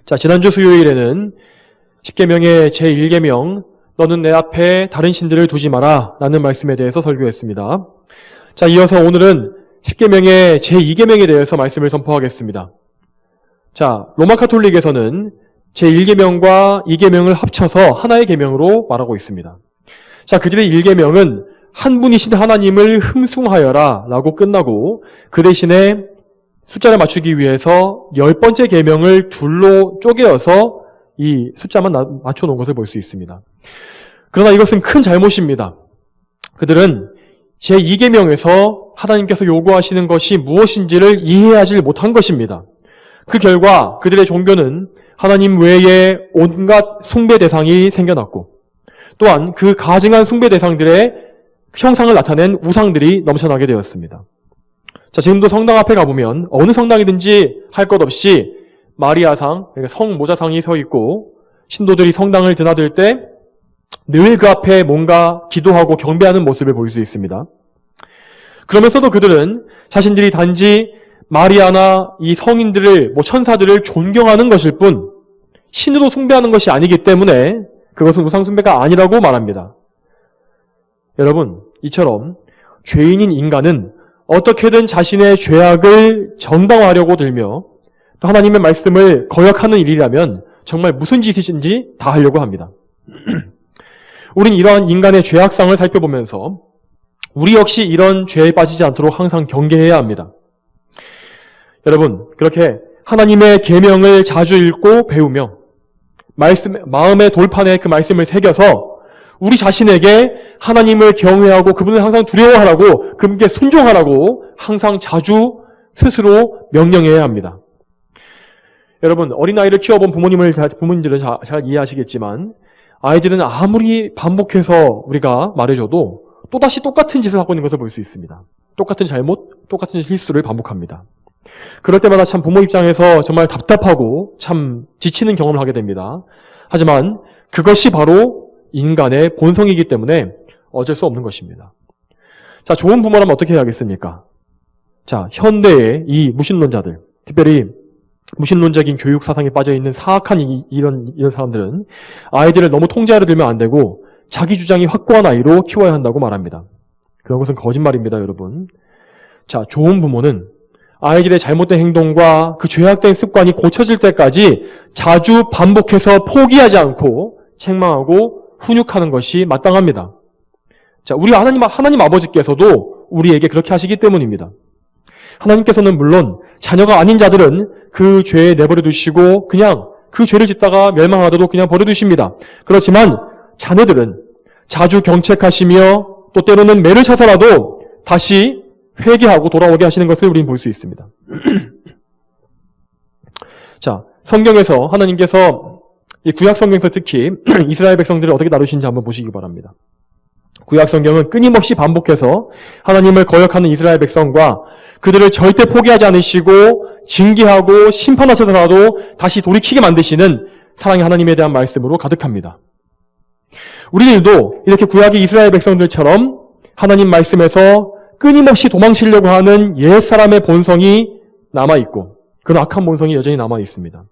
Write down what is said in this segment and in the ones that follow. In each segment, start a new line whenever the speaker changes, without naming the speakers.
자, 지난주 수요일에는 10계명의 제1계명 너는 내 앞에 다른 신들을 두지 마라 라는 말씀에 대해서 설교했습니다. 자, 이어서 오늘은 10계명의 제2계명에 대해서 말씀을 선포하겠습니다. 자, 로마 카톨릭에서는 제1계명과 2계명을 합쳐서 하나의 계명으로 말하고 있습니다. 자, 그들의 1계명은 한 분이신 하나님을 흠숭하여라 라고 끝나고 그 대신에 숫자를 맞추기 위해서 10번째 계명을 둘로 쪼개어서 이 숫자만 맞춰놓은 것을 볼 수 있습니다. 그러나 이것은 큰 잘못입니다. 그들은 제2계명에서 하나님께서 요구하시는 것이 무엇인지를 이해하지 못한 것입니다. 그 결과 그들의 종교는 하나님 외에 온갖 숭배 대상이 생겨났고 또한 그 가증한 숭배 대상들의 형상을 나타낸 우상들이 넘쳐나게 되었습니다. 자, 지금도 성당 앞에 가보면 어느 성당이든지 할 것 없이 마리아상, 그러니까 성모자상이 서 있고 신도들이 성당을 드나들 때 늘 그 앞에 뭔가 기도하고 경배하는 모습을 볼 수 있습니다. 그러면서도 그들은 자신들이 단지 마리아나 이 성인들을, 천사들을 존경하는 것일 뿐 신으로 숭배하는 것이 아니기 때문에 그것은 우상 숭배가 아니라고 말합니다. 여러분, 이처럼 죄인인 인간은 어떻게든 자신의 죄악을 정당화하려고 들며 또 하나님의 말씀을 거역하는 일이라면 정말 무슨 짓이든지 다 하려고 합니다. 우린 이러한 인간의 죄악상을 살펴보면서 우리 역시 이런 죄에 빠지지 않도록 항상 경계해야 합니다. 여러분, 그렇게 하나님의 계명을 자주 읽고 배우며 마음의 돌판에 그 말씀을 새겨서 우리 자신에게 하나님을 경외하고 그분을 항상 두려워하라고, 그분께 순종하라고 항상 자주 스스로 명령해야 합니다. 여러분, 어린아이를 키워본 부모님들은 잘 이해하시겠지만 아이들은 아무리 반복해서 우리가 말해줘도 또다시 똑같은 짓을 하고 있는 것을 볼 수 있습니다. 똑같은 잘못, 똑같은 실수를 반복합니다. 그럴 때마다 참 부모 입장에서 정말 답답하고 참 지치는 경험을 하게 됩니다. 하지만 그것이 바로 인간의 본성이기 때문에 어쩔 수 없는 것입니다. 자, 좋은 부모라면 어떻게 해야겠습니까? 자, 현대의 이 무신론자들, 특별히 무신론적인 교육 사상에 빠져있는 사악한 이런 사람들은 아이들을 너무 통제하려 들면 안 되고 자기 주장이 확고한 아이로 키워야 한다고 말합니다. 그런 것은 거짓말입니다, 여러분. 자, 좋은 부모는 아이들의 잘못된 행동과 그 죄악된 습관이 고쳐질 때까지 자주 반복해서 포기하지 않고 책망하고 훈육하는 것이 마땅합니다. 자, 우리 하나님 아버지께서도 우리에게 그렇게 하시기 때문입니다. 하나님께서는 물론 자녀가 아닌 자들은 그 죄에 내버려 두시고 그냥 그 죄를 짓다가 멸망하더라도 그냥 버려두십니다. 그렇지만 자녀들은 자주 경책하시며 또 때로는 매를 쳐서라도 다시 회개하고 돌아오게 하시는 것을 우리는 볼 수 있습니다. 자, 성경에서 하나님께서 이 구약 성경에서 특히 이스라엘 백성들을 어떻게 다루시는지 한번 보시기 바랍니다. 구약 성경은 끊임없이 반복해서 하나님을 거역하는 이스라엘 백성과 그들을 절대 포기하지 않으시고 징계하고 심판하셔서라도 다시 돌이키게 만드시는 사랑의 하나님에 대한 말씀으로 가득합니다. 우리들도 이렇게 구약의 이스라엘 백성들처럼 하나님 말씀에서 끊임없이 도망치려고 하는 옛사람의 본성이 남아있고 그런 악한 본성이 여전히 남아있습니다.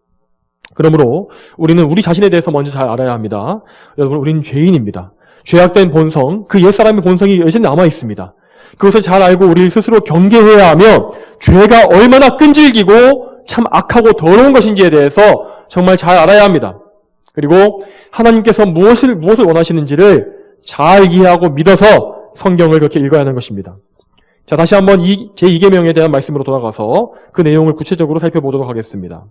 그러므로 우리는 우리 자신에 대해서 먼저 잘 알아야 합니다. 여러분, 우리는 죄인입니다. 죄악된 본성, 그 옛사람의 본성이 여전히 남아있습니다. 그것을 잘 알고 우리 스스로 경계해야 하며 죄가 얼마나 끈질기고 참 악하고 더러운 것인지에 대해서 정말 잘 알아야 합니다. 그리고 하나님께서 무엇을 원하시는지를 잘 이해하고 믿어서 성경을 그렇게 읽어야 하는 것입니다. 자, 다시 한번 제2계명에 대한 말씀으로 돌아가서 그 내용을 구체적으로 살펴보도록 하겠습니다.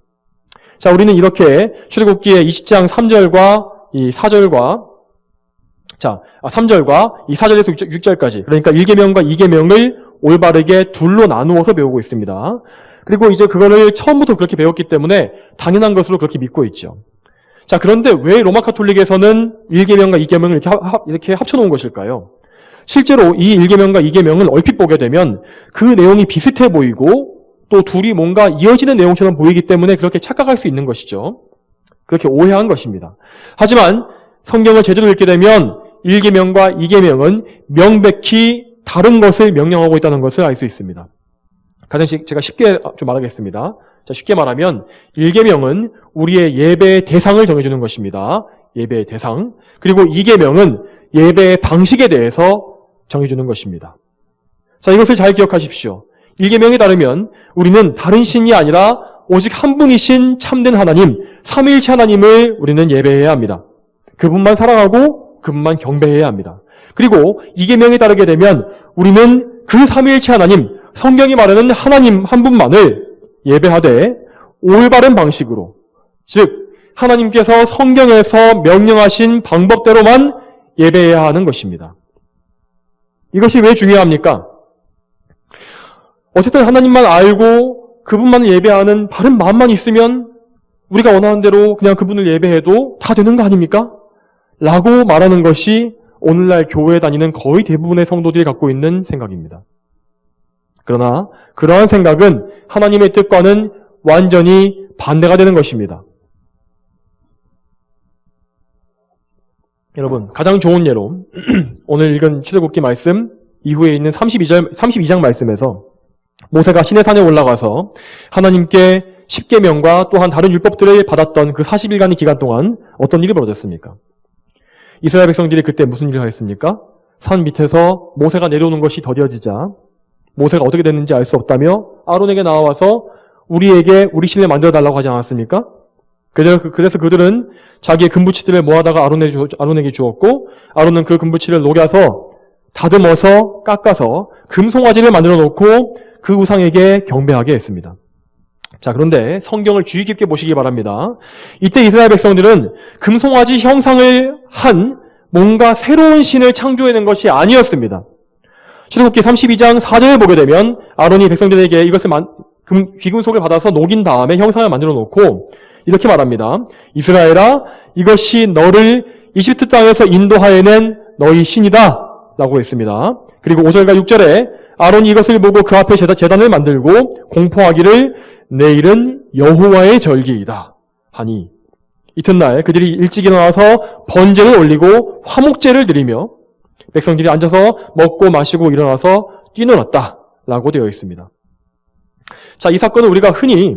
자, 우리는 이렇게 출애굽기의 20장 3절과 이 4절과 3절과 이 4절에서 6절까지, 그러니까 1계명과 2계명을 올바르게 둘로 나누어서 배우고 있습니다. 그리고 이제 그거를 처음부터 그렇게 배웠기 때문에 당연한 것으로 그렇게 믿고 있죠. 자, 그런데 왜 로마 카톨릭에서는 1계명과 2계명을 이렇게 합쳐놓은 것일까요? 실제로 이 1계명과 2계명을 얼핏 보게 되면 그 내용이 비슷해 보이고 또 둘이 뭔가 이어지는 내용처럼 보이기 때문에 그렇게 착각할 수 있는 것이죠. 그렇게 오해한 것입니다. 하지만 성경을 제대로 읽게 되면 1계명과 2계명은 명백히 다른 것을 명령하고 있다는 것을 알 수 있습니다. 가장 제가 쉽게 좀 말하겠습니다. 자, 쉽게 말하면 1계명은 우리의 예배의 대상을 정해주는 것입니다. 예배의 대상. 그리고 2계명은 예배의 방식에 대해서 정해주는 것입니다. 자, 이것을 잘 기억하십시오. 1계명에 따르면 우리는 다른 신이 아니라 오직 한 분이신 참된 하나님, 삼위일체 하나님을 우리는 예배해야 합니다. 그분만 사랑하고 그분만 경배해야 합니다. 그리고 2계명에 따르게 되면 우리는 그 삼위일체 하나님, 성경이 말하는 하나님 한 분만을 예배하되 올바른 방식으로, 즉 하나님께서 성경에서 명령하신 방법대로만 예배해야 하는 것입니다. 이것이 왜 중요합니까? 어쨌든 하나님만 알고 그분만을 예배하는 바른 마음만 있으면 우리가 원하는 대로 그냥 그분을 예배해도 다 되는 거 아닙니까? 라고 말하는 것이 오늘날 교회에 다니는 거의 대부분의 성도들이 갖고 있는 생각입니다. 그러나 그러한 생각은 하나님의 뜻과는 완전히 반대가 되는 것입니다. 여러분, 가장 좋은 예로 오늘 읽은 출애굽기 말씀 이후에 있는 32장 말씀에서 모세가 시내산에 올라가서 하나님께 십계명과 또한 다른 율법들을 받았던 그 40일간의 기간 동안 어떤 일이 벌어졌습니까? 이스라엘 백성들이 그때 무슨 일을 하였습니까? 산 밑에서 모세가 내려오는 것이 더뎌지자 모세가 어떻게 됐는지 알 수 없다며 아론에게 나와서 우리에게 우리 신을 만들어달라고 하지 않았습니까? 그래서 그들은 자기의 금부치들을 모아다가 아론에게 주었고 아론은 그 금부치를 녹여서 다듬어서 깎아서 금송아지를 만들어 놓고 그 우상에게 경배하게 했습니다. 자, 그런데 성경을 주의 깊게 보시기 바랍니다. 이때 이스라엘 백성들은 금송아지 형상을 한 뭔가 새로운 신을 창조해낸 것이 아니었습니다. 출애굽기 32장 4절을 보게 되면 아론이 백성들에게 이것을 귀금속을 받아서 녹인 다음에 형상을 만들어 놓고 이렇게 말합니다. 이스라엘아, 이것이 너를 이집트 땅에서 인도하여낸 너희 신이다 라고 했습니다. 그리고 5절과 6절에 아론이 이것을 보고 그 앞에 제단을 만들고 공포하기를 내일은 여호와의 절기이다 하니 이튿날 그들이 일찍 일어나서 번제를 올리고 화목제를 드리며 백성들이 앉아서 먹고 마시고 일어나서 뛰놀았다 라고 되어 있습니다. 자, 이 사건은 우리가 흔히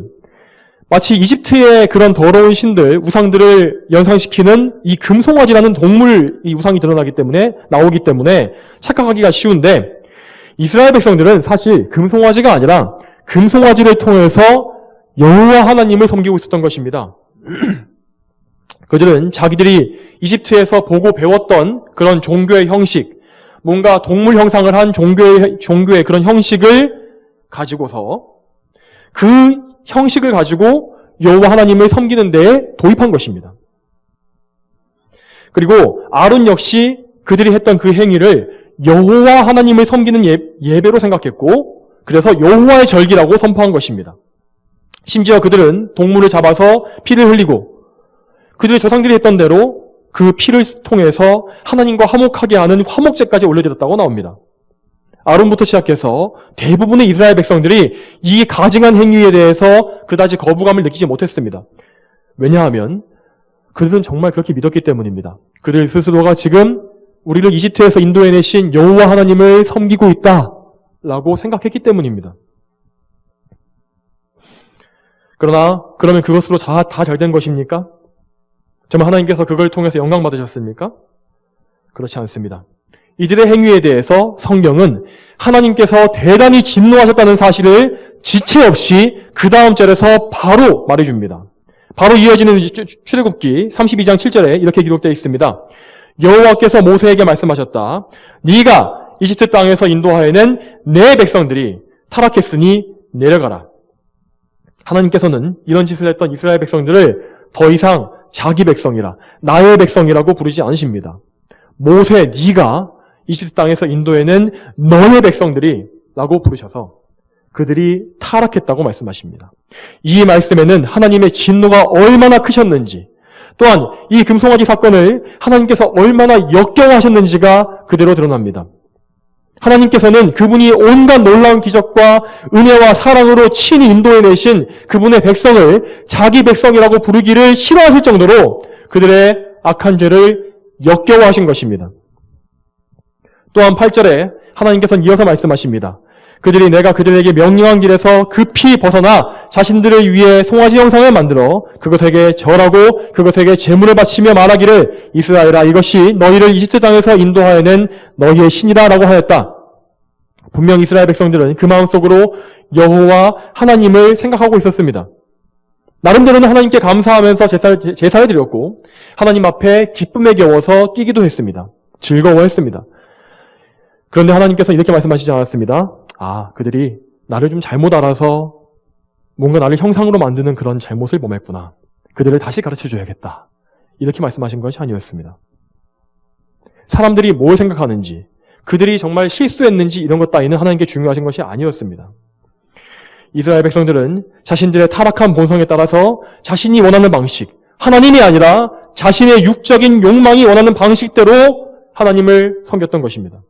마치 이집트의 그런 더러운 신들, 우상들을 연상시키는 이 금송아지라는 동물 이 우상이 나오기 때문에 착각하기가 쉬운데 이스라엘 백성들은 사실 금송아지가 아니라 금송아지를 통해서 여호와 하나님을 섬기고 있었던 것입니다. 그들은 자기들이 이집트에서 보고 배웠던 그런 종교의 형식, 뭔가 동물 형상을 한 종교의 그런 형식을 가지고서 그 형식을 가지고 여호와 하나님을 섬기는 데에 도입한 것입니다. 그리고 아론 역시 그들이 했던 그 행위를 여호와 하나님을 섬기는 예배로 생각했고 그래서 여호와의 절기라고 선포한 것입니다. 심지어 그들은 동물을 잡아서 피를 흘리고 그들의 조상들이 했던 대로 그 피를 통해서 하나님과 화목하게 하는 화목제까지 올려드렸다고 나옵니다. 아론부터 시작해서 대부분의 이스라엘 백성들이 이 가증한 행위에 대해서 그다지 거부감을 느끼지 못했습니다. 왜냐하면 그들은 정말 그렇게 믿었기 때문입니다. 그들 스스로가 지금 우리를 이집트에서 인도해내신 여호와 하나님을 섬기고 있다라고 생각했기 때문입니다. 그러면 그것으로 다 잘 된 것입니까? 정말 하나님께서 그걸 통해서 영광 받으셨습니까? 그렇지 않습니다. 이들의 행위에 대해서 성경은 하나님께서 대단히 진노하셨다는 사실을 지체 없이 그 다음 절에서 바로 말해줍니다. 바로 이어지는 출애굽기 32장 7절에 이렇게 기록되어 있습니다. 여호와께서 모세에게 말씀하셨다. 네가 이집트 땅에서 인도하여낸 내 백성들이 타락했으니 내려가라. 하나님께서는 이런 짓을 했던 이스라엘 백성들을 더 이상 자기 백성이라, 나의 백성이라고 부르지 않으십니다. 모세, 네가 이집트 땅에서 인도해낸 너의 백성들이 라고 부르셔서 그들이 타락했다고 말씀하십니다. 이 말씀에는 하나님의 진노가 얼마나 크셨는지, 또한 이 금송아지 사건을 하나님께서 얼마나 역겨워하셨는지가 그대로 드러납니다. 하나님께서는 그분이 온갖 놀라운 기적과 은혜와 사랑으로 친히 인도해내신 그분의 백성을 자기 백성이라고 부르기를 싫어하실 정도로 그들의 악한 죄를 역겨워하신 것입니다. 또한 8절에 하나님께서는 이어서 말씀하십니다. 그들이 내가 그들에게 명령한 길에서 급히 벗어나 자신들을 위해 송아지 형상을 만들어 그것에게 절하고 그것에게 제물을 바치며 말하기를 이스라엘아 이것이 너희를 이집트 땅에서 인도하여낸 너희의 신이다 라고 하였다. 분명 이스라엘 백성들은 그 마음속으로 여호와 하나님을 생각하고 있었습니다. 나름대로는 하나님께 감사하면서 제사를 드렸고 하나님 앞에 기쁨에 겨워서 뛰기도 했습니다. 즐거워했습니다. 그런데 하나님께서 이렇게 말씀하시지 않았습니다. 그들이 나를 좀 잘못 알아서 뭔가 나를 형상으로 만드는 그런 잘못을 범했구나. 그들을 다시 가르쳐줘야겠다. 이렇게 말씀하신 것이 아니었습니다. 사람들이 뭘 생각하는지, 그들이 정말 실수했는지 이런 것 따위는 하나님께 중요하신 것이 아니었습니다. 이스라엘 백성들은 자신들의 타락한 본성에 따라서 자신이 원하는 방식, 하나님이 아니라 자신의 육적인 욕망이 원하는 방식대로 하나님을 섬겼던 것입니다.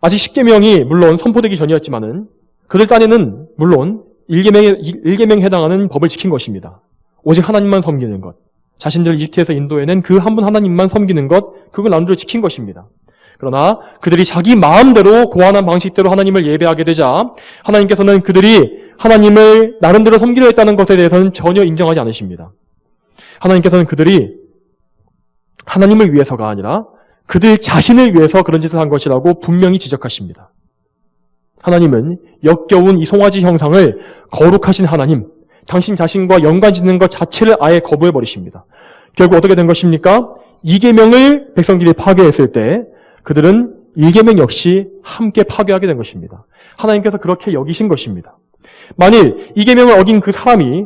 아직 십계명이 물론 선포되기 전이었지만은 그들 딴에는 물론 일계명에 해당하는 법을 지킨 것입니다. 오직 하나님만 섬기는 것, 자신들을 이집트에서 인도해낸 그 한 분 하나님만 섬기는 것, 그걸 나름대로 지킨 것입니다. 그러나 그들이 자기 마음대로 고안한 방식대로 하나님을 예배하게 되자 하나님께서는 그들이 하나님을 나름대로 섬기려 했다는 것에 대해서는 전혀 인정하지 않으십니다. 하나님께서는 그들이 하나님을 위해서가 아니라 그들 자신을 위해서 그런 짓을 한 것이라고 분명히 지적하십니다. 하나님은 역겨운 이 송아지 형상을 거룩하신 하나님, 당신 자신과 연관짓는 것 자체를 아예 거부해버리십니다. 결국 어떻게 된 것입니까? 2계명을 백성들이 파괴했을 때 그들은 1계명 역시 함께 파괴하게 된 것입니다. 하나님께서 그렇게 여기신 것입니다. 만일 2계명을 어긴 그 사람이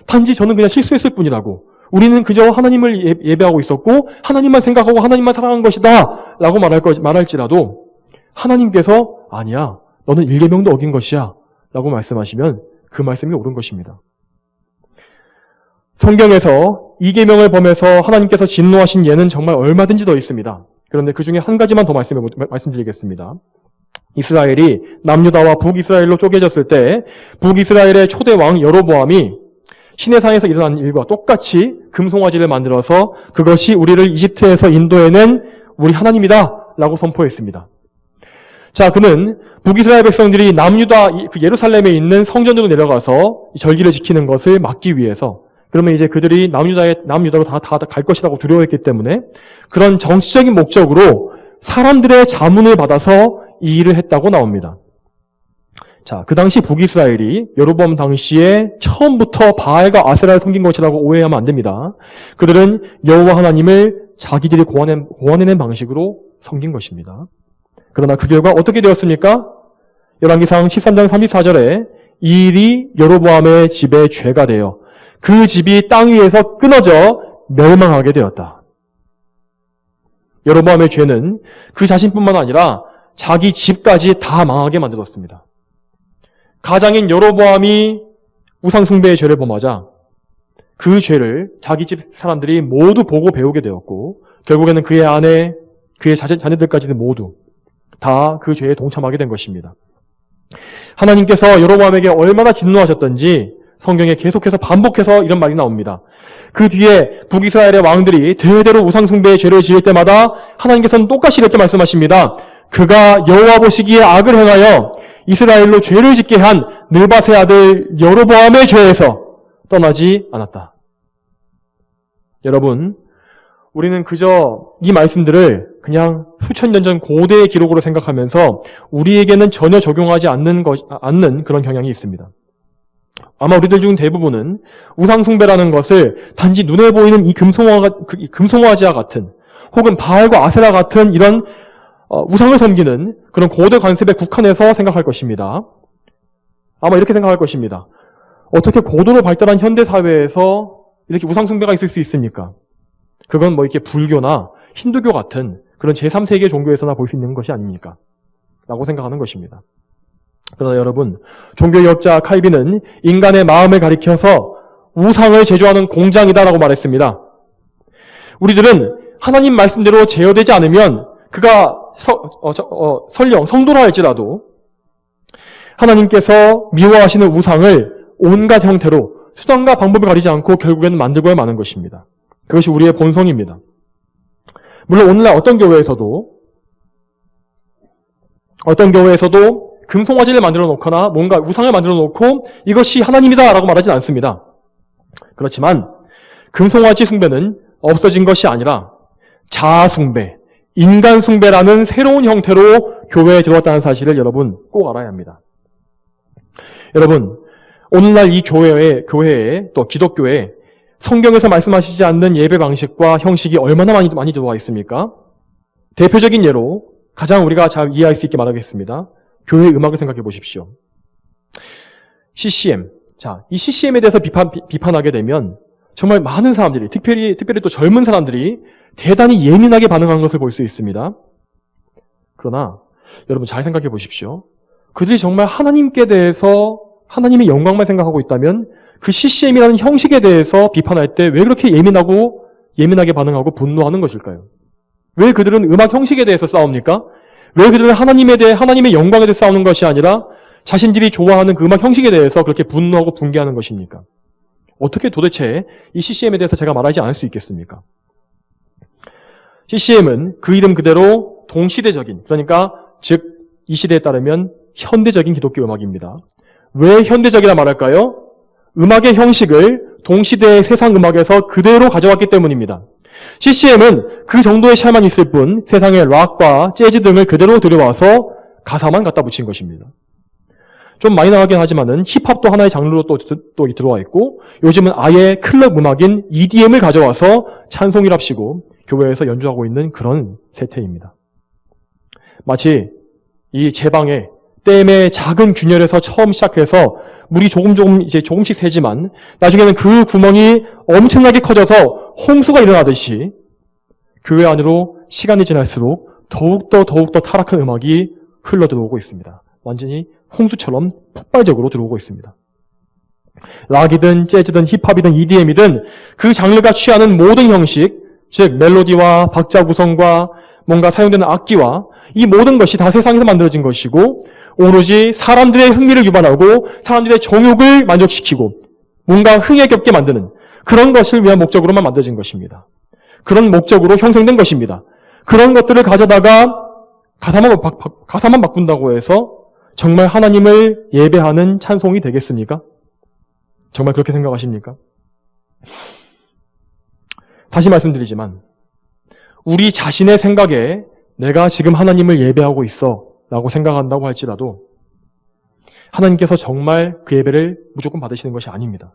단지 저는 그냥 실수했을 뿐이라고, 우리는 그저 하나님을 예배하고 있었고 하나님만 생각하고 하나님만 사랑한 것이다 라고 말할지라도 하나님께서 아니야, 너는 1계명도 어긴 것이야 라고 말씀하시면 그 말씀이 옳은 것입니다. 성경에서 2계명을 범해서 하나님께서 진노하신 예는 정말 얼마든지 더 있습니다. 그런데 그 중에 한 가지만 더 말씀드리겠습니다. 이스라엘이 남유다와 북이스라엘로 쪼개졌을 때 북이스라엘의 초대 왕 여로보암이 시내산에서 일어난 일과 똑같이 금송아지를 만들어서 그것이 우리를 이집트에서 인도해낸 우리 하나님이다 라고 선포했습니다. 자, 그는 북이스라엘 백성들이 남유다 그 예루살렘에 있는 성전으로 내려가서 절기를 지키는 것을 막기 위해서, 그러면 이제 그들이 남유다로 다 갈 것이라고 두려워했기 때문에 그런 정치적인 목적으로 사람들의 자문을 받아서 이 일을 했다고 나옵니다. 자, 그 당시 북이스라엘이 여로보암 당시에 처음부터 바알과 아세라를 섬긴 것이라고 오해하면 안 됩니다. 그들은 여호와 하나님을 자기들이 고안해낸 방식으로 섬긴 것입니다. 그러나 그 결과 어떻게 되었습니까? 열왕기상 13장 34절에 이 일이 여로보암의 집에 죄가 되어 그 집이 땅 위에서 끊어져 멸망하게 되었다. 여로보암의 죄는 그 자신뿐만 아니라 자기 집까지 다 망하게 만들었습니다. 가장인 여로보암이 우상숭배의 죄를 범하자 그 죄를 자기 집 사람들이 모두 보고 배우게 되었고 결국에는 그의 아내, 그의 자녀들까지는 모두 다 그 죄에 동참하게 된 것입니다. 하나님께서 여로보암에게 얼마나 진노하셨던지 성경에 계속해서 반복해서 이런 말이 나옵니다. 그 뒤에 북이스라엘의 왕들이 대대로 우상숭배의 죄를 지을 때마다 하나님께서는 똑같이 이렇게 말씀하십니다. 그가 여호와 보시기에 악을 행하여 이스라엘로 죄를 짓게 한 느밧의 아들 여로보암의 죄에서 떠나지 않았다. 여러분, 우리는 그저 이 말씀들을 그냥 수천 년 전 고대의 기록으로 생각하면서 우리에게는 전혀 적용하지 않는 그런 경향이 있습니다. 아마 우리들 중 대부분은 우상숭배라는 것을 단지 눈에 보이는 이 금송아지와 같은 혹은 바알과 아세라 같은 이런 우상을 섬기는 그런 고대 관습에 국한해서 생각할 것입니다. 아마 이렇게 생각할 것입니다. 어떻게 고도로 발달한 현대 사회에서 이렇게 우상숭배가 있을 수 있습니까? 그건 뭐 이렇게 불교나 힌두교 같은 그런 제3세계 종교에서나 볼 수 있는 것이 아닙니까? 라고 생각하는 것입니다. 그러나 여러분, 종교개혁자 칼빈은 인간의 마음을 가리켜서 우상을 제조하는 공장이다라고 말했습니다. 우리들은 하나님 말씀대로 제어되지 않으면 그가 설령 성도라 할지라도 하나님께서 미워하시는 우상을 온갖 형태로 수단과 방법을 가리지 않고 결국에는 만들고야 마는 것입니다. 그것이 우리의 본성입니다. 물론 오늘날 어떤 교회에서도 어떤 교회에서도 금송아지를 만들어 놓거나 뭔가 우상을 만들어 놓고 이것이 하나님이다 라고 말하진 않습니다. 그렇지만 금송아지 숭배는 없어진 것이 아니라 자아숭배, 인간숭배라는 새로운 형태로 교회에 들어왔다는 사실을 여러분 꼭 알아야 합니다. 여러분, 오늘날 이 교회에 또 기독교에 성경에서 말씀하시지 않는 예배 방식과 형식이 얼마나 많이 들어와 있습니까? 대표적인 예로 가장 우리가 잘 이해할 수 있게 말하겠습니다. 교회 음악을 생각해 보십시오. CCM. 자, 이 CCM에 대해서 비판하게 되면 정말 많은 사람들이, 특별히 또 젊은 사람들이 대단히 예민하게 반응한 것을 볼 수 있습니다. 그러나 여러분 잘 생각해 보십시오. 그들이 정말 하나님께 대해서 하나님의 영광만 생각하고 있다면 그 CCM이라는 형식에 대해서 비판할 때 왜 그렇게 예민하게 반응하고 분노하는 것일까요? 왜 그들은 음악 형식에 대해서 싸웁니까? 왜 그들은 하나님의 영광에 대해서 싸우는 것이 아니라 자신들이 좋아하는 그 음악 형식에 대해서 그렇게 분노하고 붕괴하는 것입니까? 어떻게 도대체 이 CCM에 대해서 제가 말하지 않을 수 있겠습니까? CCM은 그 이름 그대로 동시대적인, 그러니까 즉 이 시대에 따르면 현대적인 기독교 음악입니다. 왜 현대적이라 말할까요? 음악의 형식을 동시대의 세상 음악에서 그대로 가져왔기 때문입니다. CCM은 그 정도의 샬만 있을 뿐 세상의 락과 재즈 등을 그대로 들여와서 가사만 갖다 붙인 것입니다. 좀 많이 나가긴 하지만은 힙합도 하나의 장르로 또 들어와 있고 요즘은 아예 클럽 음악인 EDM을 가져와서 찬송이랍시고 교회에서 연주하고 있는 그런 세태입니다. 마치 이 제방에 댐의 작은 균열에서 처음 시작해서 물이 조금씩 새지만 나중에는 그 구멍이 엄청나게 커져서 홍수가 일어나듯이 교회 안으로 시간이 지날수록 더욱더 타락한 음악이 흘러들어오고 있습니다. 완전히 홍수처럼 폭발적으로 들어오고 있습니다. 락이든 재즈든 힙합이든 EDM이든 그 장르가 취하는 모든 형식, 즉 멜로디와 박자 구성과 뭔가 사용되는 악기와 이 모든 것이 다 세상에서 만들어진 것이고 오로지 사람들의 흥미를 유발하고 사람들의 정욕을 만족시키고 뭔가 흥에 겹게 만드는 그런 것을 위한 목적으로만 만들어진 것입니다. 그런 목적으로 형성된 것입니다. 그런 것들을 가져다가 가사만 바꾼다고 해서 정말 하나님을 예배하는 찬송이 되겠습니까? 정말 그렇게 생각하십니까? 다시 말씀드리지만 우리 자신의 생각에 내가 지금 하나님을 예배하고 있어 라고 생각한다고 할지라도 하나님께서 정말 그 예배를 무조건 받으시는 것이 아닙니다.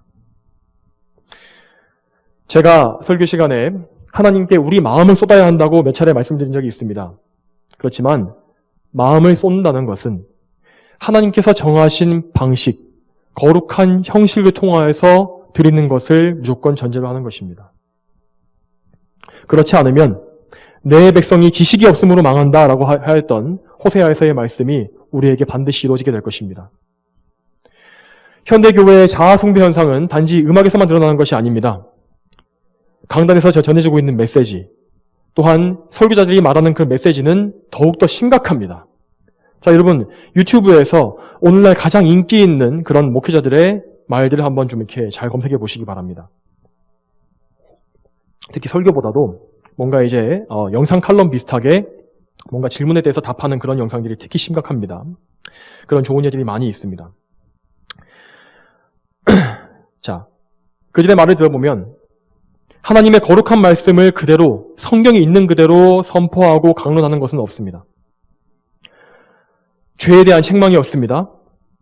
제가 설교 시간에 하나님께 우리 마음을 쏟아야 한다고 몇 차례 말씀드린 적이 있습니다. 그렇지만 마음을 쏟는다는 것은 하나님께서 정하신 방식, 거룩한 형식을 통하여서 드리는 것을 무조건 전제로 하는 것입니다. 그렇지 않으면 내 백성이 지식이 없음으로 망한다라고 하였던 호세아에서의 말씀이 우리에게 반드시 이루어지게 될 것입니다. 현대교회의 자아숭배 현상은 단지 음악에서만 드러나는 것이 아닙니다. 강단에서 전해지고 있는 메시지, 또한 설교자들이 말하는 그 메시지는 더욱더 심각합니다. 자, 여러분 유튜브에서 오늘날 가장 인기 있는 그런 목회자들의 말들을 한번 좀 이렇게 잘 검색해 보시기 바랍니다. 특히 설교보다도 뭔가 이제 영상 칼럼 비슷하게 뭔가 질문에 대해서 답하는 그런 영상들이 특히 심각합니다. 그런 좋은 예들이 많이 있습니다. 자, 그들의 말을 들어보면 하나님의 거룩한 말씀을 그대로 성경에 있는 그대로 선포하고 강론하는 것은 없습니다. 죄에 대한 책망이 없습니다.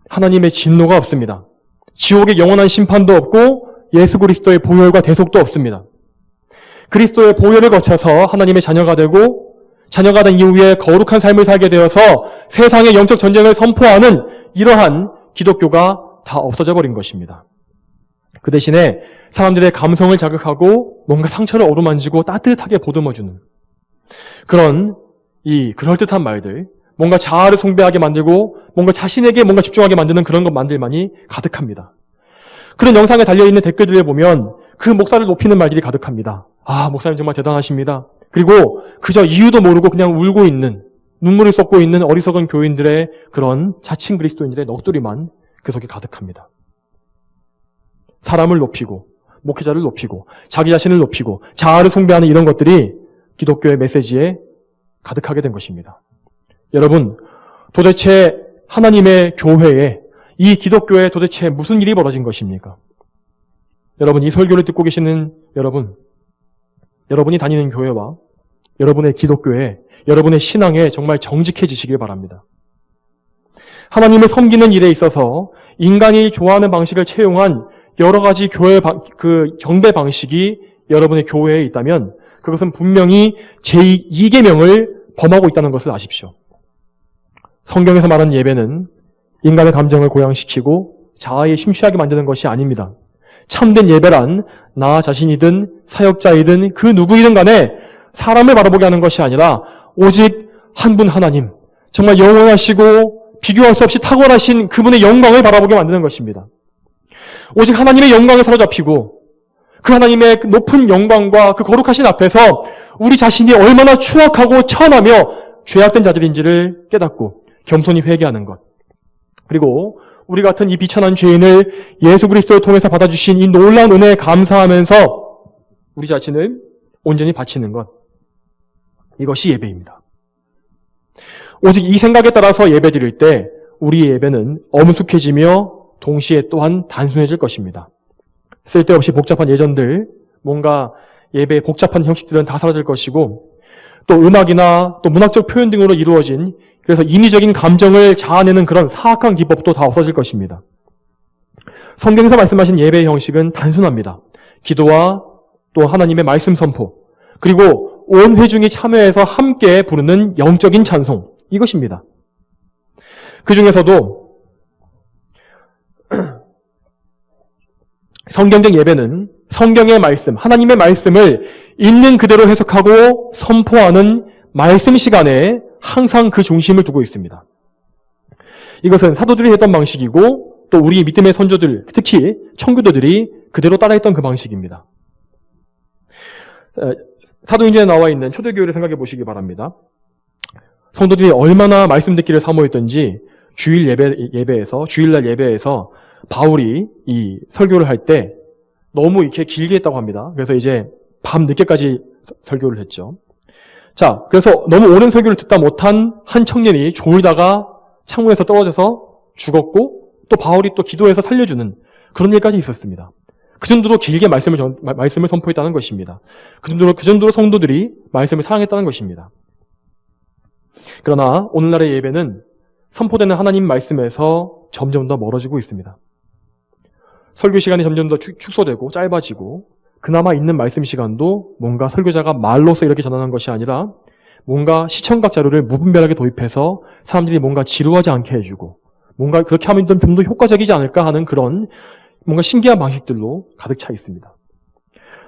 하나님의 진노가 없습니다. 지옥의 영원한 심판도 없고 예수 그리스도의 보혈과 대속도 없습니다. 그리스도의 보혈을 거쳐서 하나님의 자녀가 되고 자녀가 된 이후에 거룩한 삶을 살게 되어서 세상의 영적 전쟁을 선포하는 이러한 기독교가 다 없어져 버린 것입니다. 그 대신에 사람들의 감성을 자극하고 뭔가 상처를 어루만지고 따뜻하게 보듬어주는 그런 이 그럴듯한 말들, 뭔가 자아를 숭배하게 만들고 뭔가 자신에게 뭔가 집중하게 만드는 그런 것만들만이 가득합니다. 그런 영상에 달려있는 댓글들을 보면 그 목사를 높이는 말들이 가득합니다. 아, 목사님 정말 대단하십니다. 그리고 그저 이유도 모르고 그냥 울고 있는, 눈물을 쏟고 있는 어리석은 교인들의 그런 자칭 그리스도인들의 넋두리만 그 속에 가득합니다. 사람을 높이고 목회자를 높이고 자기 자신을 높이고 자아를 숭배하는 이런 것들이 기독교의 메시지에 가득하게 된 것입니다. 여러분, 도대체 하나님의 교회에, 이 기독교에 도대체 무슨 일이 벌어진 것입니까? 여러분, 이 설교를 듣고 계시는 여러분, 여러분이 다니는 교회와 여러분의 기독교에, 여러분의 신앙에 정말 정직해지시길 바랍니다. 하나님을 섬기는 일에 있어서 인간이 좋아하는 방식을 채용한 여러 가지 경배 방식이 여러분의 교회에 있다면 그것은 분명히 제2계명을 범하고 있다는 것을 아십시오. 성경에서 말하는 예배는 인간의 감정을 고양시키고 자아에 심취하게 만드는 것이 아닙니다. 참된 예배란 나 자신이든 사역자이든 그 누구이든 간에 사람을 바라보게 하는 것이 아니라 오직 한 분 하나님, 정말 영원하시고 비교할 수 없이 탁월하신 그분의 영광을 바라보게 만드는 것입니다. 오직 하나님의 영광에 사로잡히고 그 하나님의 높은 영광과 그 거룩하신 앞에서 우리 자신이 얼마나 추악하고 천하며 죄악된 자들인지를 깨닫고 겸손히 회개하는 것. 그리고 우리 같은 이 비천한 죄인을 예수 그리스도를 통해서 받아주신 이 놀라운 은혜에 감사하면서 우리 자신을 온전히 바치는 것. 이것이 예배입니다. 오직 이 생각에 따라서 예배 드릴 때 우리의 예배는 엄숙해지며 동시에 또한 단순해질 것입니다. 쓸데없이 복잡한 예전들, 뭔가 예배의 복잡한 형식들은 다 사라질 것이고 또 음악이나 또 문학적 표현 등으로 이루어진 그래서 인위적인 감정을 자아내는 그런 사악한 기법도 다 없어질 것입니다. 성경에서 말씀하신 예배의 형식은 단순합니다. 기도와 또 하나님의 말씀 선포, 그리고 온 회중이 참여해서 함께 부르는 영적인 찬송, 이것입니다. 그 중에서도 성경적 예배는 성경의 말씀, 하나님의 말씀을 있는 그대로 해석하고 선포하는 말씀 시간에 항상 그 중심을 두고 있습니다. 이것은 사도들이 했던 방식이고 또 우리 믿음의 선조들, 특히 청교도들이 그대로 따라했던 그 방식입니다. 사도행전에 나와 있는 초대교회를 생각해 보시기 바랍니다. 성도들이 얼마나 말씀 듣기를 사모했던지 주일날 예배에서 바울이 이 설교를 할 때 너무 이렇게 길게 했다고 합니다. 그래서 이제 밤 늦게까지 설교를 했죠. 자, 그래서 너무 오랜 설교를 듣다 못한 한 청년이 졸다가 창문에서 떨어져서 죽었고 또 바울이 또 기도해서 살려주는 그런 일까지 있었습니다. 그 정도로 길게 말씀을 선포했다는 것입니다. 그 정도로 성도들이 말씀을 사랑했다는 것입니다. 그러나 오늘날의 예배는 선포되는 하나님 말씀에서 점점 더 멀어지고 있습니다. 설교 시간이 점점 더 축소되고 짧아지고 그나마 있는 말씀 시간도 뭔가 설교자가 말로서 이렇게 전하는 것이 아니라 뭔가 시청각 자료를 무분별하게 도입해서 사람들이 뭔가 지루하지 않게 해주고 뭔가 그렇게 하면 좀 더 효과적이지 않을까 하는 그런 뭔가 신기한 방식들로 가득 차 있습니다.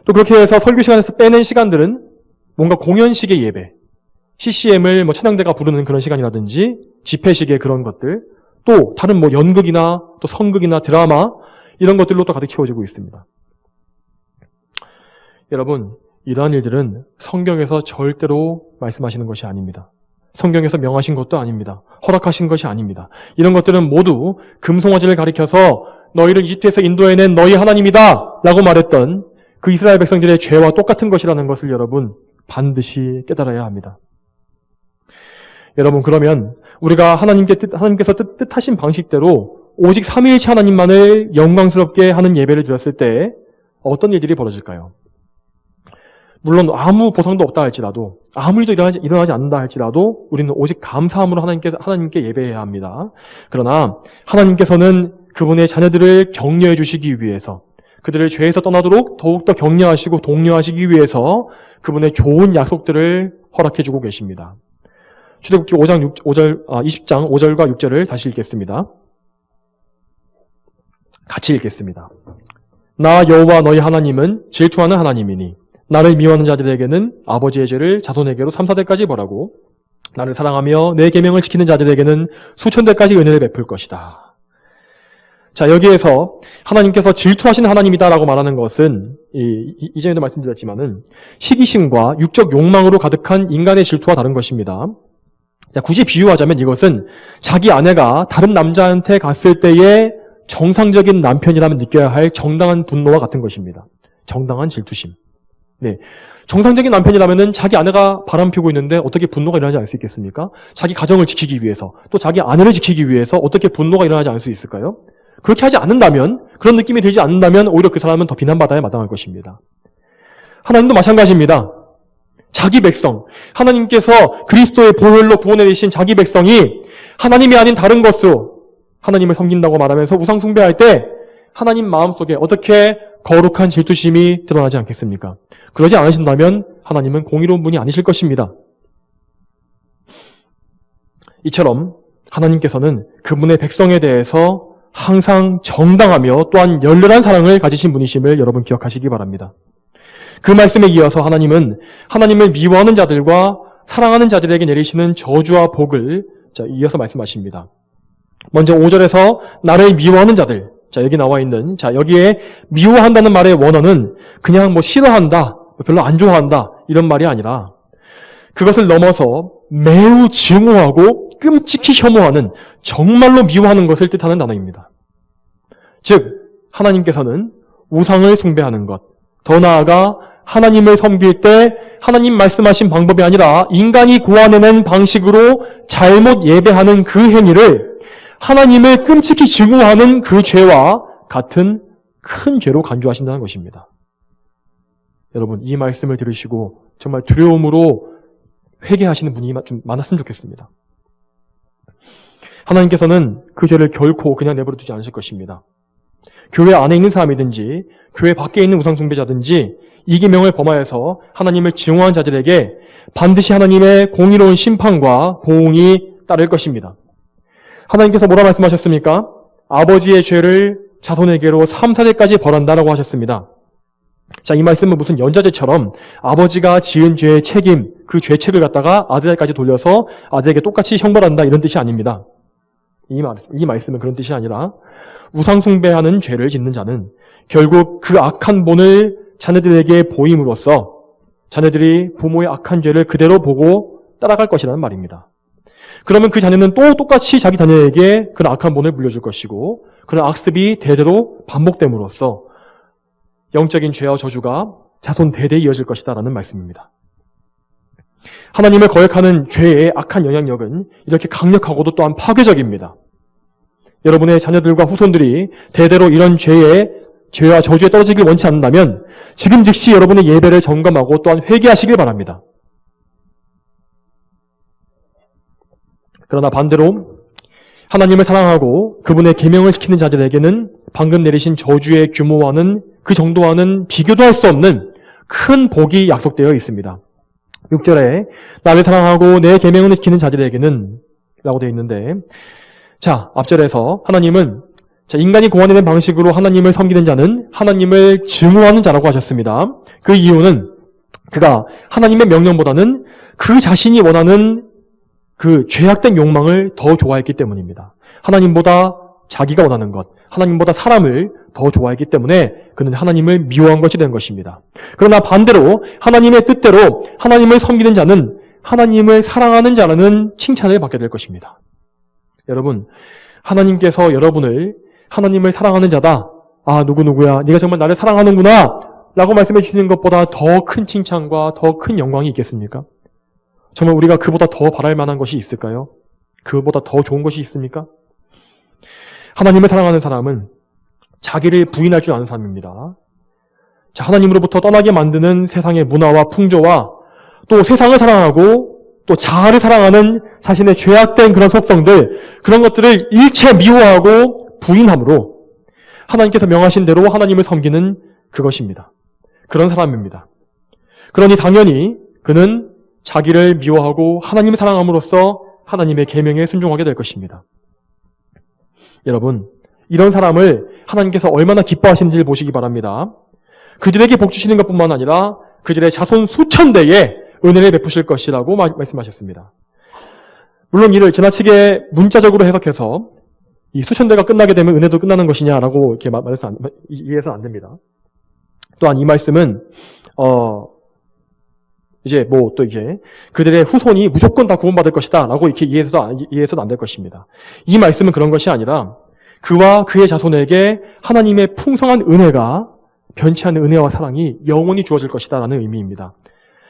또 그렇게 해서 설교 시간에서 빼낸 시간들은 뭔가 공연식의 예배, CCM을 찬양대가 부르는 그런 시간이라든지 집회식의 그런 것들, 또 다른 연극이나 또 성극이나 드라마 이런 것들로 또 가득 채워지고 있습니다. 여러분, 이러한 일들은 성경에서 절대로 말씀하시는 것이 아닙니다. 성경에서 명하신 것도 아닙니다. 허락하신 것이 아닙니다. 이런 것들은 모두 금송아지를 가리켜서 너희를 이집트에서 인도해낸 너희 하나님이다 라고 말했던 그 이스라엘 백성들의 죄와 똑같은 것이라는 것을 여러분 반드시 깨달아야 합니다. 여러분, 그러면 우리가 하나님께서 뜻하신 방식대로 오직 삼위일체 하나님만을 영광스럽게 하는 예배를 드렸을 때 어떤 일들이 벌어질까요? 물론 아무 보상도 없다 할지라도 아무 일도 일어나지 않는다 할지라도 우리는 오직 감사함으로 하나님께 예배해야 합니다. 그러나 하나님께서는 그분의 자녀들을 격려해 주시기 위해서 그들을 죄에서 떠나도록 더욱더 격려하시고 독려하시기 위해서 그분의 좋은 약속들을 허락해 주고 계십니다. 출애굽기 20장 5절과 6절을 다시 읽겠습니다. 같이 읽겠습니다. 나 여호와 너희 하나님은 질투하는 하나님이니 나를 미워하는 자들에게는 아버지의 죄를 자손에게로 3, 4대까지 벌하고 나를 사랑하며 내 계명을 지키는 자들에게는 수천 대까지 은혜를 베풀 것이다. 자, 여기에서 하나님께서 질투하시는 하나님이다라고 말하는 것은 이전에도 말씀드렸지만은 시기심과 육적 욕망으로 가득한 인간의 질투와 다른 것입니다. 자, 굳이 비유하자면 이것은 자기 아내가 다른 남자한테 갔을 때의 정상적인 남편이라면 느껴야 할 정당한 분노와 같은 것입니다. 정당한 질투심. 네, 정상적인 남편이라면은 자기 아내가 바람피우고 있는데 어떻게 분노가 일어나지 않을 수 있겠습니까? 자기 가정을 지키기 위해서, 또 자기 아내를 지키기 위해서 어떻게 분노가 일어나지 않을 수 있을까요? 그렇게 하지 않는다면, 그런 느낌이 들지 않는다면 오히려 그 사람은 더 비난받아야 마땅할 것입니다. 하나님도 마찬가지입니다. 자기 백성, 하나님께서 그리스도의 보혈로 구원해 주신 자기 백성이 하나님이 아닌 다른 것으로 하나님을 섬긴다고 말하면서 우상 숭배할 때 하나님 마음속에 어떻게 거룩한 질투심이 드러나지 않겠습니까? 그러지 않으신다면 하나님은 공의로운 분이 아니실 것입니다. 이처럼 하나님께서는 그분의 백성에 대해서 항상 정당하며 또한 열렬한 사랑을 가지신 분이심을 여러분 기억하시기 바랍니다. 그 말씀에 이어서 하나님은 하나님을 미워하는 자들과 사랑하는 자들에게 내리시는 저주와 복을 이어서 말씀하십니다. 먼저 5절에서 나를 미워하는 자들, 여기 나와 있는, 여기에 미워한다는 말의 원어는 그냥 싫어한다, 별로 안 좋아한다, 이런 말이 아니라 그것을 넘어서 매우 증오하고 끔찍히 혐오하는, 정말로 미워하는 것을 뜻하는 단어입니다. 즉, 하나님께서는 우상을 숭배하는 것, 더 나아가 하나님을 섬길 때 하나님 말씀하신 방법이 아니라 인간이 고안해낸 방식으로 잘못 예배하는 그 행위를 하나님을 끔찍히 증오하는 그 죄와 같은 큰 죄로 간주하신다는 것입니다. 여러분, 이 말씀을 들으시고 정말 두려움으로 회개하시는 분이 좀 많았으면 좋겠습니다. 하나님께서는 그 죄를 결코 그냥 내버려 두지 않으실 것입니다. 교회 안에 있는 사람이든지 교회 밖에 있는 우상숭배자든지 이 계명을 범하여서 하나님을 증오한 자들에게 반드시 하나님의 공의로운 심판과 보응이 따를 것입니다. 하나님께서 뭐라 말씀하셨습니까? 아버지의 죄를 자손에게로 3, 4대까지 벌한다라고 하셨습니다. 이 말씀은 무슨 연자제처럼 아버지가 지은 죄의 책임, 그 죄책을 갖다가 아들에게까지 돌려서 아들에게 똑같이 형벌한다, 이런 뜻이 아닙니다. 이 말씀은 그런 뜻이 아니라 우상숭배하는 죄를 짓는 자는 결국 그 악한 본을 자녀들에게 보임으로써 자녀들이 부모의 악한 죄를 그대로 보고 따라갈 것이라는 말입니다. 그러면 그 자녀는 또 똑같이 자기 자녀에게 그런 악한 본을 물려줄 것이고 그런 악습이 대대로 반복됨으로써 영적인 죄와 저주가 자손 대대에 이어질 것이다라는 말씀입니다. 하나님을 거역하는 죄의 악한 영향력은 이렇게 강력하고도 또한 파괴적입니다. 여러분의 자녀들과 후손들이 대대로 이런 죄와 저주에 떨어지길 원치 않는다면 지금 즉시 여러분의 예배를 점검하고 또한 회개하시길 바랍니다. 그러나 반대로 하나님을 사랑하고 그분의 계명을 지키는 자들에게는 방금 내리신 저주의 규모와는 그 정도와는 비교도 할 수 없는 큰 복이 약속되어 있습니다. 6절에 나를 사랑하고 내 계명을 지키는 자들에게는 라고 되어 있는데, 앞절에서 하나님은 인간이 고안해낸 방식으로 하나님을 섬기는 자는 하나님을 증오하는 자라고 하셨습니다. 그 이유는 그가 하나님의 명령보다는 그 자신이 원하는 그 죄악된 욕망을 더 좋아했기 때문입니다. 하나님보다 자기가 원하는 것, 하나님보다 사람을 더 좋아했기 때문에 그는 하나님을 미워한 것이 된 것입니다. 그러나 반대로 하나님의 뜻대로 하나님을 섬기는 자는 하나님을 사랑하는 자라는 칭찬을 받게 될 것입니다. 여러분, 하나님께서 여러분을 하나님을 사랑하는 자다, 누구누구야, 네가 정말 나를 사랑하는구나 라고 말씀해 주시는 것보다 더 큰 칭찬과 더 큰 영광이 있겠습니까? 정말 우리가 그보다 더 바랄 만한 것이 있을까요? 그보다 더 좋은 것이 있습니까? 하나님을 사랑하는 사람은 자기를 부인할 줄 아는 사람입니다. 하나님으로부터 떠나게 만드는 세상의 문화와 풍조와 또 세상을 사랑하고 또 자아를 사랑하는 자신의 죄악된 그런 속성들, 그런 것들을 일체 미워하고 부인함으로 하나님께서 명하신 대로 하나님을 섬기는 그것입니다. 그런 사람입니다. 그러니 당연히 그는 자기를 미워하고 하나님을 사랑함으로써 하나님의 계명에 순종하게 될 것입니다. 여러분, 이런 사람을 하나님께서 얼마나 기뻐하시는지를 보시기 바랍니다. 그들에게 복 주시는 것뿐만 아니라 그들의 자손 수천 대에 은혜를 베푸실 것이라고 말씀하셨습니다. 물론 이를 지나치게 문자적으로 해석해서 이 수천 대가 끝나게 되면 은혜도 끝나는 것이냐라고 이렇게 말해서 이해해서는 안 됩니다. 또한 이 말씀은 또 이게 그들의 후손이 무조건 다 구원받을 것이다 라고 이렇게 이해해서도 안 될 것입니다. 이 말씀은 그런 것이 아니라 그와 그의 자손에게 하나님의 풍성한 은혜가 변치 않는 은혜와 사랑이 영원히 주어질 것이다 라는 의미입니다.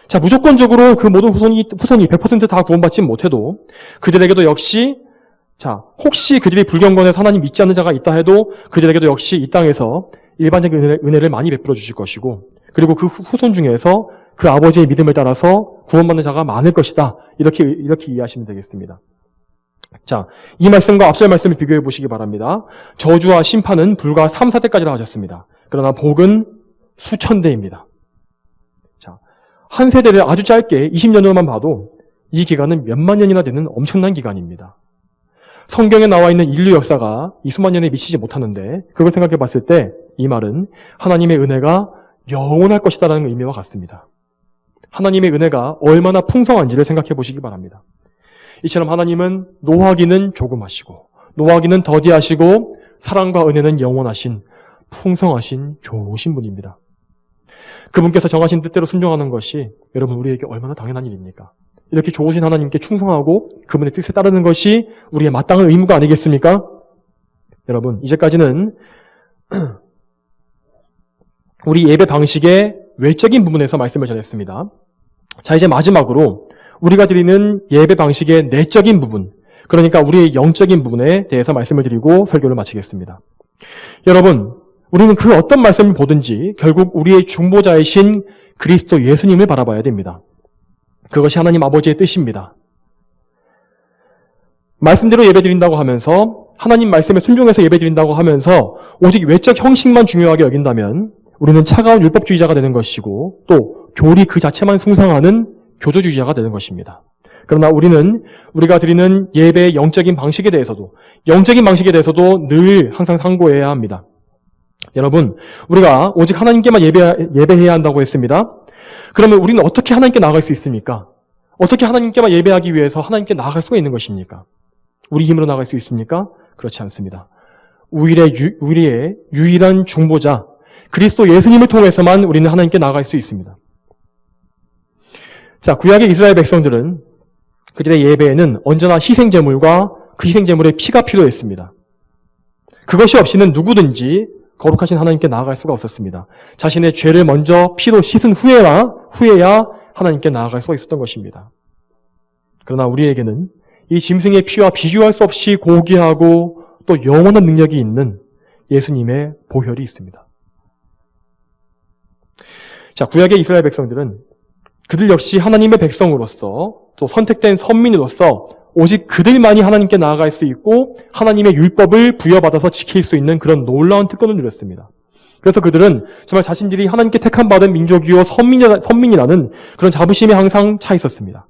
자, 무조건적으로 그 모든 후손이 100% 다 구원받지 못해도 그들에게도 역시 자, 혹시 그들이 불경건에서 하나님 믿지 않는 자가 있다 해도 그들에게도 역시 이 땅에서 일반적인 은혜를 많이 베풀어 주실 것이고 그리고 그 후손 중에서 그 아버지의 믿음을 따라서 구원받는 자가 많을 것이다. 이렇게 이해하시면 되겠습니다. 자, 이 말씀과 앞설 말씀을 비교해 보시기 바랍니다. 저주와 심판은 불과 3, 4대까지라고 하셨습니다. 그러나 복은 수천 대입니다. 자, 한 세대를 아주 짧게 20년으로만 봐도 이 기간은 몇만 년이나 되는 엄청난 기간입니다. 성경에 나와 있는 인류 역사가 이 수만 년에 미치지 못하는데 그걸 생각해 봤을 때 이 말은 하나님의 은혜가 영원할 것이다라는 의미와 같습니다. 하나님의 은혜가 얼마나 풍성한지를 생각해 보시기 바랍니다. 이처럼 하나님은 노하기는 조금 하시고 노하기는 더디하시고 사랑과 은혜는 영원하신 풍성하신 좋으신 분입니다. 그분께서 정하신 뜻대로 순종하는 것이 여러분 우리에게 얼마나 당연한 일입니까? 이렇게 좋으신 하나님께 충성하고 그분의 뜻에 따르는 것이 우리의 마땅한 의무가 아니겠습니까? 여러분 이제까지는 우리 예배 방식의 외적인 부분에서 말씀을 전했습니다. 자, 이제 마지막으로 우리가 드리는 예배 방식의 내적인 부분, 그러니까 우리의 영적인 부분에 대해서 말씀을 드리고 설교를 마치겠습니다. 여러분, 우리는 그 어떤 말씀을 보든지 결국 우리의 중보자이신 그리스도 예수님을 바라봐야 됩니다. 그것이 하나님 아버지의 뜻입니다. 말씀대로 예배드린다고 하면서 하나님 말씀에 순종해서 예배드린다고 하면서 오직 외적 형식만 중요하게 여긴다면 우리는 차가운 율법주의자가 되는 것이고 또 교리 그 자체만 숭상하는 교조주의자가 되는 것입니다. 그러나 우리가 드리는 예배의 영적인 방식에 대해서도 늘 항상 상고해야 합니다. 여러분, 우리가 오직 하나님께만 예배해야 한다고 했습니다. 그러면 우리는 어떻게 하나님께 나아갈 수 있습니까? 어떻게 하나님께만 예배하기 위해서 하나님께 나아갈 수가 있는 것입니까? 우리 힘으로 나아갈 수 있습니까? 그렇지 않습니다. 우리의 유일한 중보자 그리스도 예수님을 통해서만 우리는 하나님께 나아갈 수 있습니다. 자, 구약의 이스라엘 백성들은 그들의 예배에는 언제나 희생제물과 그 희생제물의 피가 필요했습니다. 그것이 없이는 누구든지 거룩하신 하나님께 나아갈 수가 없었습니다. 자신의 죄를 먼저 피로 씻은 후에야 하나님께 나아갈 수가 있었던 것입니다. 그러나 우리에게는 이 짐승의 피와 비교할 수 없이 고귀하고 또 영원한 능력이 있는 예수님의 보혈이 있습니다. 자, 구약의 이스라엘 백성들은 그들 역시 하나님의 백성으로서 또 선택된 선민으로서 오직 그들만이 하나님께 나아갈 수 있고 하나님의 율법을 부여받아서 지킬 수 있는 그런 놀라운 특권을 누렸습니다. 그래서 그들은 정말 자신들이 하나님께 택함받은 민족이요 선민이라는 그런 자부심에 항상 차 있었습니다.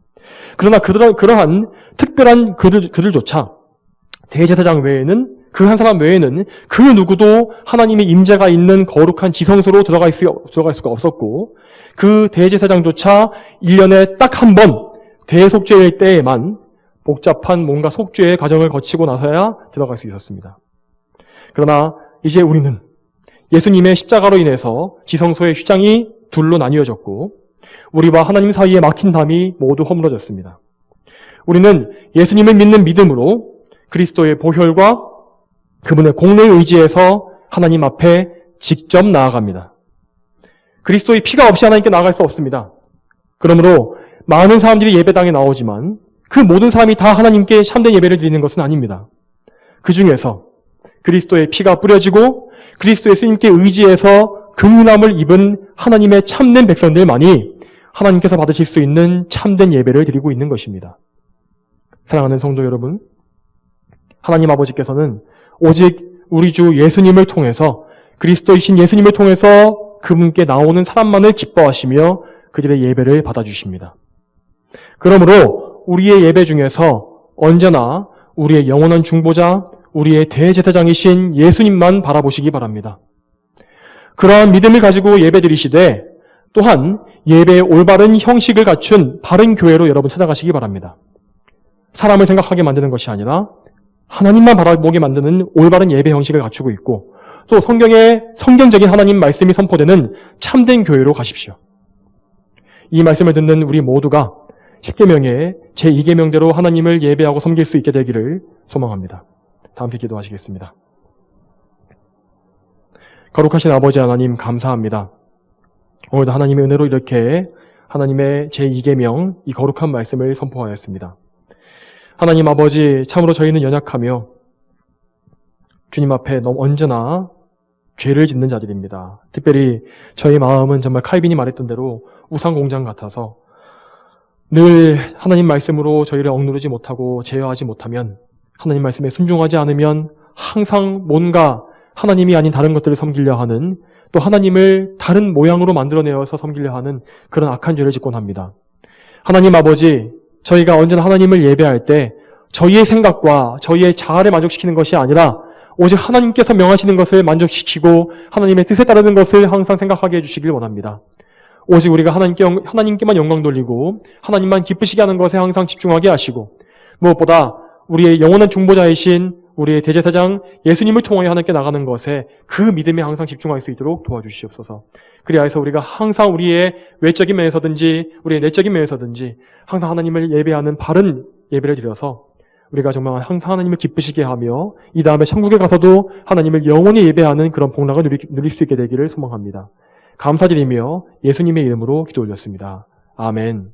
그러나 그러한 특별한 그들조차 대제사장 외에는 그 한 사람 외에는 그 누구도 하나님의 임재가 있는 거룩한 지성소로 들어갈 수가 없었고 그 대제사장조차 1년에 딱 한 번 대속죄일 때에만 복잡한 뭔가 속죄의 과정을 거치고 나서야 들어갈 수 있었습니다. 그러나 이제 우리는 예수님의 십자가로 인해서 지성소의 휘장이 둘로 나뉘어졌고 우리와 하나님 사이에 막힌 담이 모두 허물어졌습니다. 우리는 예수님을 믿는 믿음으로 그리스도의 보혈과 그분의 공로에 의지해서 하나님 앞에 직접 나아갑니다. 그리스도의 피가 없이 하나님께 나아갈 수 없습니다. 그러므로 많은 사람들이 예배당에 나오지만 그 모든 사람이 다 하나님께 참된 예배를 드리는 것은 아닙니다. 그 중에서 그리스도의 피가 뿌려지고 그리스도 예수님께 의지해서 긍휼함을 입은 하나님의 참된 백성들만이 하나님께서 받으실 수 있는 참된 예배를 드리고 있는 것입니다. 사랑하는 성도 여러분, 하나님 아버지께서는 오직 우리 주 예수님을 통해서 그리스도이신 예수님을 통해서 그분께 나오는 사람만을 기뻐하시며 그들의 예배를 받아주십니다. 그러므로 우리의 예배 중에서 언제나 우리의 영원한 중보자, 우리의 대제사장이신 예수님만 바라보시기 바랍니다. 그러한 믿음을 가지고 예배드리시되 또한 예배의 올바른 형식을 갖춘 바른 교회로 여러분 찾아가시기 바랍니다. 사람을 생각하게 만드는 것이 아니라 하나님만 바라보게 만드는 올바른 예배 형식을 갖추고 있고 또 성경에 성경적인 하나님 말씀이 선포되는 참된 교회로 가십시오. 이 말씀을 듣는 우리 모두가 10계명의 제2계명대로 하나님을 예배하고 섬길 수 있게 되기를 소망합니다. 다 함께 기도하시겠습니다. 거룩하신 아버지 하나님 감사합니다. 오늘도 하나님의 은혜로 이렇게 하나님의 제2계명, 이 거룩한 말씀을 선포하였습니다. 하나님 아버지, 참으로 저희는 연약하며 주님 앞에 너무 언제나 죄를 짓는 자들입니다. 특별히 저희 마음은 정말 칼빈이 말했던 대로 우상공장 같아서 늘 하나님 말씀으로 저희를 억누르지 못하고 제어하지 못하면, 하나님 말씀에 순종하지 않으면 항상 뭔가 하나님이 아닌 다른 것들을 섬기려 하는, 또 하나님을 다른 모양으로 만들어내어서 섬기려 하는 그런 악한 죄를 짓곤 합니다. 하나님 아버지, 저희가 언제나 하나님을 예배할 때 저희의 생각과 저희의 자아를 만족시키는 것이 아니라 오직 하나님께서 명하시는 것을 만족시키고 하나님의 뜻에 따르는 것을 항상 생각하게 해주시길 원합니다. 오직 우리가 하나님께만 영광 돌리고 하나님만 기쁘시게 하는 것에 항상 집중하게 하시고, 무엇보다 우리의 영원한 중보자이신 우리의 대제사장 예수님을 통하여 하나님께 나가는 것에, 그 믿음에 항상 집중할 수 있도록 도와주시옵소서. 그리하여서 우리가 항상 우리의 외적인 면에서든지 우리의 내적인 면에서든지 항상 하나님을 예배하는 바른 예배를 드려서 우리가 정말 항상 하나님을 기쁘시게 하며 이 다음에 천국에 가서도 하나님을 영원히 예배하는 그런 복락을 누릴 수 있게 되기를 소망합니다. 감사드리며 예수님의 이름으로 기도 올렸습니다. 아멘.